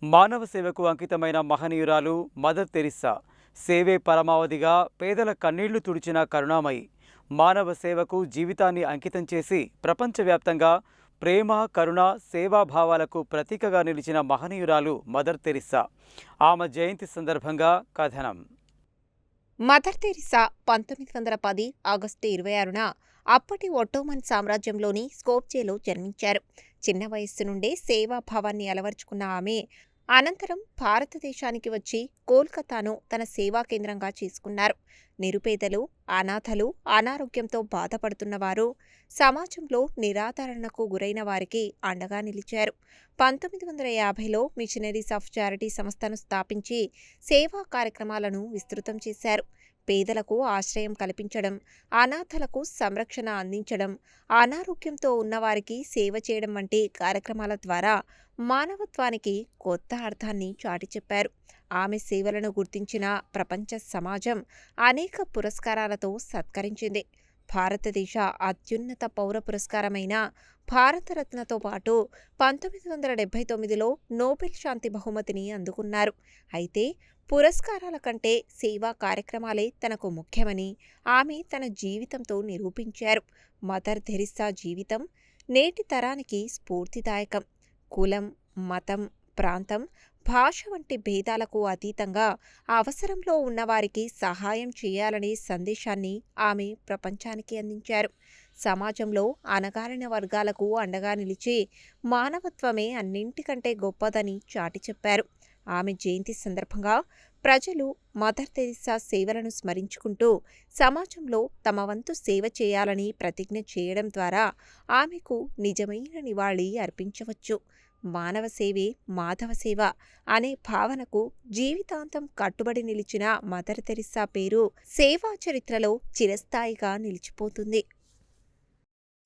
మానవ సేవకు అంకితమైన మహనీయురాలు మదర్ తెరిస్సా. సేవే పరమావధిగా పేదల కన్నీళ్లు తుడిచిన కరుణామయి. మానవ సేవకు జీవితాన్ని అంకితం చేసి ప్రపంచవ్యాప్తంగా ప్రేమ, కరుణ, సేవాభావాలకు ప్రతీకగా నిలిచిన మహనీయురాలు మదర్ తెరిస్సా. ఆమె జయంతి సందర్భంగా కథనం. మదర్ తెరిసా 1910 ఆగస్టు 26న అప్పటి ఒట్టోమన్ సామ్రాజ్యంలోని స్కోప్జేలో జన్మించారు. చిన్న వయస్సు నుండే సేవాభావాన్ని అలవర్చుకున్న ఆమె అనంతరం భారతదేశానికి వచ్చి కోల్కతాను తన సేవా కేంద్రంగా చేసుకున్నారు. నిరుపేదలు, అనాథలు, అనారోగ్యంతో బాధపడుతున్నవారు, సమాజంలో నిరాదరణకు గురైన వారికి అండగా నిలిచారు. 1950లో మిషనరీస్ ఆఫ్ చారిటీ సంస్థను స్థాపించి సేవా కార్యక్రమాలను విస్తృతం చేశారు. పేదలకు ఆశ్రయం కల్పించడం, అనాథలకు సంరక్షణ అందించడం, అనారోగ్యంతో ఉన్నవారికి సేవ చేయడం వంటి కార్యక్రమాల ద్వారా మానవత్వానికి కొత్త అర్థాన్ని చాటి చెప్పారు. ఆమె సేవలను గుర్తించిన ప్రపంచ సమాజం అనేక పురస్కారాలతో సత్కరించింది. భారతదేశ అత్యున్నత పౌర పురస్కారమైన భారతరత్నతో పాటు 1979లో నోబెల్ శాంతి బహుమతిని అందుకున్నారు. అయితే పురస్కారాల కంటే సేవా కార్యక్రమాలే తనకు ముఖ్యమని ఆమె తన జీవితంతో నిరూపించారు. మదర్ తెరిస్సా జీవితం నేటి తరానికి స్ఫూర్తిదాయకం. కులం, మతం, ప్రాంతం, భాష వంటి భేదాలకు అతీతంగా అవసరంలో ఉన్నవారికి సహాయం చేయాలనే సందేశాన్ని ఆమె ప్రపంచానికి అందించారు. సమాజంలో అణగారిన వర్గాలకు అండగా నిలిచి మానవత్వమే అన్నింటికంటే గొప్పదని చాటి చెప్పారు. ఆమె జయంతి సందర్భంగా ప్రజలు మదర్ తెరిస్సా సేవలను స్మరించుకుంటూ సమాజంలో తమ వంతు సేవ చేయాలని ప్రతిజ్ఞ చేయడం ద్వారా ఆమెకు నిజమైన నివాళి అర్పించవచ్చు. మానవ సేవే మాధవ సేవ అనే భావనకు జీవితాంతం కట్టుబడి నిలిచిన మదర్ తెరిస్సా పేరు సేవా చరిత్రలో చిరస్థాయిగా నిలిచిపోతుంది.